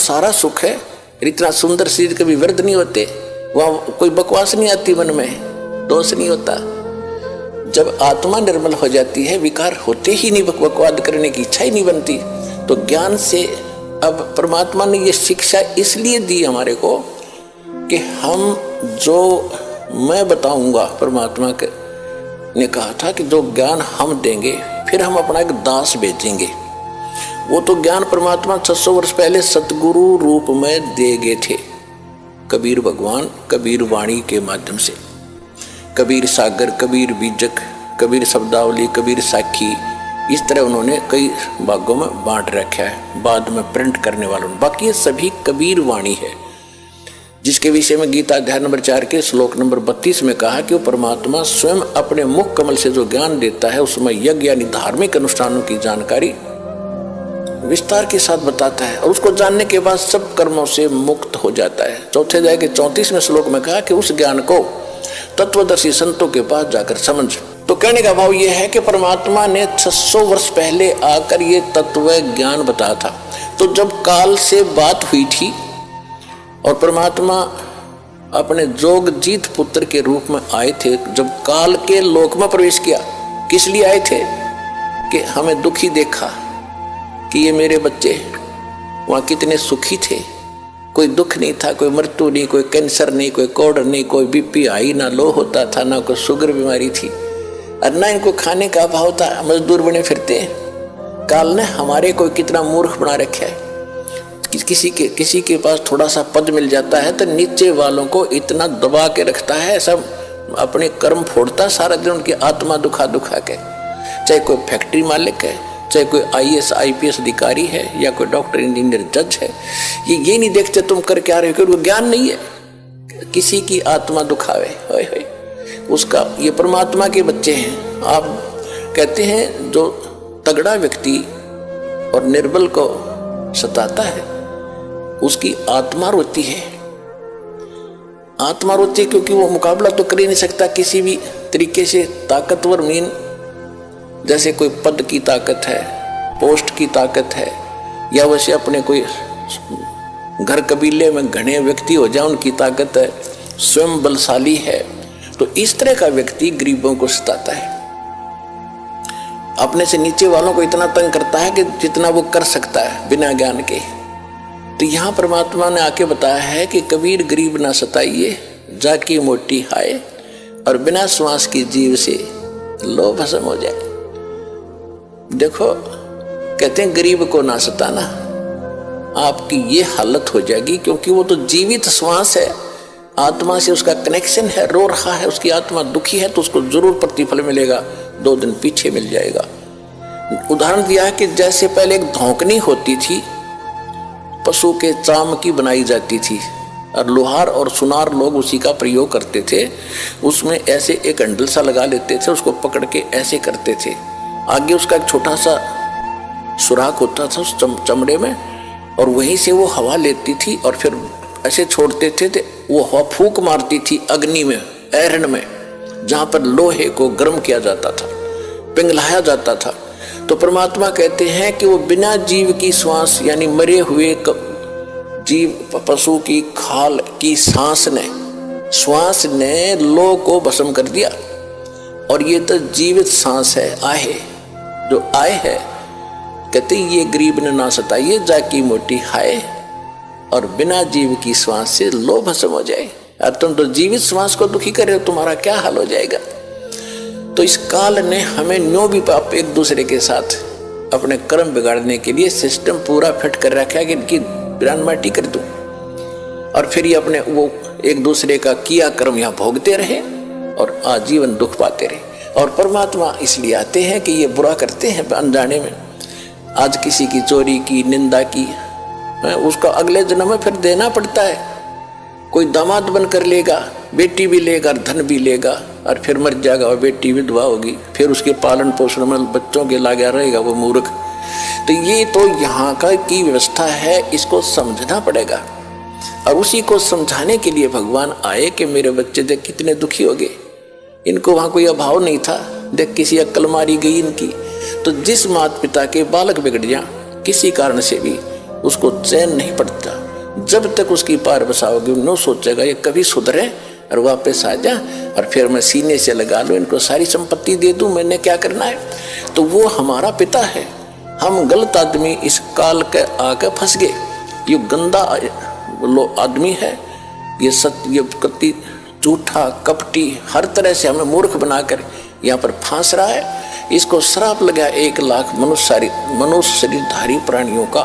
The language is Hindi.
सारा सुख है, इतना सुंदर शरीर कभी व्यर्थ नहीं होते, वहां कोई बकवास नहीं आती, मन में दोष नहीं होता। जब आत्मा निर्मल हो जाती है, विकार होते ही नहीं, बकवाद करने की इच्छा ही नहीं बनती, तो ज्ञान से अब परमात्मा ने ये शिक्षा इसलिए दी हमारे को कि हम जो मैं बताऊंगा, परमात्मा ने कहा था कि जो ज्ञान हम देंगे फिर हम अपना एक दास भेजेंगे। वो तो ज्ञान परमात्मा 600 वर्ष पहले सतगुरु रूप में दे गए थे, कबीर भगवान कबीर वाणी के माध्यम से। कबीर सागर, कबीर बीजक, कबीर शब्दावली, कबीर साखी, इस तरह उन्होंने कई भागों में बांट रखा है, बाद में प्रिंट करने वालों ने। बाकी ये सभी कबीर वाणी है, जिसके विषय में गीता अध्याय नंबर 4 के श्लोक नंबर 32 में कहा कि वो परमात्मा स्वयं अपने मुख कमल से जो ज्ञान देता है, उसमें यज्ञ यानी धार्मिक अनुष्ठानों की जानकारी विस्तार के साथ बताता है, और उसको जानने के बाद सब कर्मों से मुक्त हो जाता है। चौथे अध्याय के 34वें श्लोक में कहा कि उस ज्ञान को तत्वदर्शी संतों के पास जाकर समझ। तो कहने का भाव यह है कि परमात्मा ने 600 वर्ष पहले आकर ये तत्व ज्ञान बताया था। तो जब काल से बात हुई थी और परमात्मा अपने जोगजीत पुत्र के रूप में आए थे, जब काल के लोक में प्रवेश किया, किस लिए आए थे? कि हमें दुखी देखा कि ये मेरे बच्चे वहाँ कितने सुखी थे, कोई दुख नहीं था, कोई मृत्यु नहीं, कोई कैंसर नहीं, कोई कोढ़ नहीं, कोई बीपी हाई ना लो होता था, ना कोई शुगर बीमारी थी, और ना इनको खाने का अभाव था, मजदूर बने फिरते। काल ने हमारे को कितना मूर्ख बना रखा है। किसी के पास थोड़ा सा पद मिल जाता है तो नीचे वालों को इतना दबा के रखता है, सब अपने कर्म फोड़ता सारा दिन, उनकी आत्मा दुखा के। चाहे कोई फैक्ट्री मालिक है, चाहे कोई IAS IPS अधिकारी है, या कोई डॉक्टर इंजीनियर जज है, ये नहीं देखते तुम कर क्या रहे हो, क्योंकि ज्ञान नहीं है। किसी की आत्मा दुखावे, होय उसका, ये परमात्मा के बच्चे हैं। आप कहते हैं जो तगड़ा व्यक्ति और निर्बल को सताता है, उसकी आत्मा रोती है। आत्मा रोती है क्योंकि वो मुकाबला तो कर ही नहीं सकता किसी भी तरीके से। ताकतवर मीन जैसे कोई पद की ताकत है, पोस्ट की ताकत है, या वैसे अपने कोई घर कबीले में घने व्यक्ति हो जाए उनकी ताकत है, स्वयं बलशाली है। तो इस तरह का व्यक्ति गरीबों को सताता है, अपने से नीचे वालों को इतना तंग करता है कि जितना वो कर सकता है बिना ज्ञान के। तो यहाँ परमात्मा ने आके बताया है कि कबीर गरीब ना सताइए, जाकी मोटी हाय, और बिना श्वास की जीव से लो भस्म हो जाए। देखो, कहते हैं गरीब को ना सताना, आपकी ये हालत हो जाएगी, क्योंकि वो तो जीवित श्वास है, आत्मा से उसका कनेक्शन है, रो रहा है, उसकी आत्मा दुखी है, तो उसको जरूर प्रतिफल मिलेगा, 2 दिन पीछे मिल जाएगा। उदाहरण दिया है कि जैसे पहले एक धौंकनी होती थी, पशु के चाम की बनाई जाती थी, और लोहार और सुनार लोग उसी का प्रयोग करते थे। उसमें ऐसे एक हैंडल सा लगा लेते थे, उसको पकड़ के ऐसे करते थे, आगे उसका एक छोटा सा सुराख होता था उस चमड़े में, और वहीं से वो हवा लेती थी और फिर ऐसे छोड़ते थे, तो वो हवा फूंक मारती थी अग्नि में, ऐरन में, जहाँ पर लोहे को गर्म किया जाता था, पिघलाया जाता था। तो परमात्मा कहते हैं कि वो बिना जीव की श्वास, यानी मरे हुए जीव पशु की खाल की श्वास ने लो को भस्म कर दिया, और ये तो जीवित सांस है, आहे जो आए है। कहते ये गरीब ने ना सताइए, जाकी मोटी हाय, और बिना जीव की श्वास से लो भस्म हो जाए। और तुम तो जीवित श्वास को दुखी कर रहे हो, तुम्हारा क्या हाल हो जाएगा। तो इस काल ने हमें न्यों भी पाप एक दूसरे के साथ अपने कर्म बिगाड़ने के लिए सिस्टम पूरा फिट कर रखा है कि इनकी बिरान माटी कर दूं, और फिर ये अपने वो एक दूसरे का किया कर्म यहाँ भोगते रहे और आजीवन दुख पाते रहे। और परमात्मा इसलिए आते हैं कि ये बुरा करते हैं अनजाने में। आज किसी की चोरी की, निंदा की, उसका अगले जन्म में फिर देना पड़ता है। कोई दामाद बनकर लेगा, बेटी भी लेगा, धन भी लेगा, और फिर मर जाएगा, और बेटी विधवा होगी, फिर उसके पालन पोषण में बच्चों के लागा रहेगा वो मूर्ख। तो ये तो यहाँ का की व्यवस्था है, इसको समझना पड़ेगा। और उसी को समझाने के लिए भगवान आए कि मेरे बच्चे देख कितने दुखी हो गए, इनको वहाँ कोई अभाव नहीं था, देख किसी अक्ल मारी गई इनकी। तो जिस माता पिता के बालक बिगड़ जाए किसी कारण से भी, उसको चैन नहीं पड़ता, जब तक उसकी पार बसाओगे न सोचेगा ये कभी सुधरे और वापस आ जा और फिर मैं सीने से लगा लूँ, इनको सारी संपत्ति दे दूँ, मैंने क्या करना है। तो वो हमारा पिता है। हम गलत आदमी इस काल के आके फंस गए। ये गंदा आदमी है, ये कति झूठा कपटी हर तरह से हमें मूर्ख बनाकर यहाँ पर फांस रहा है। इसको श्राप लगा 1 लाख मनुष्य शरीरधारी प्राणियों का।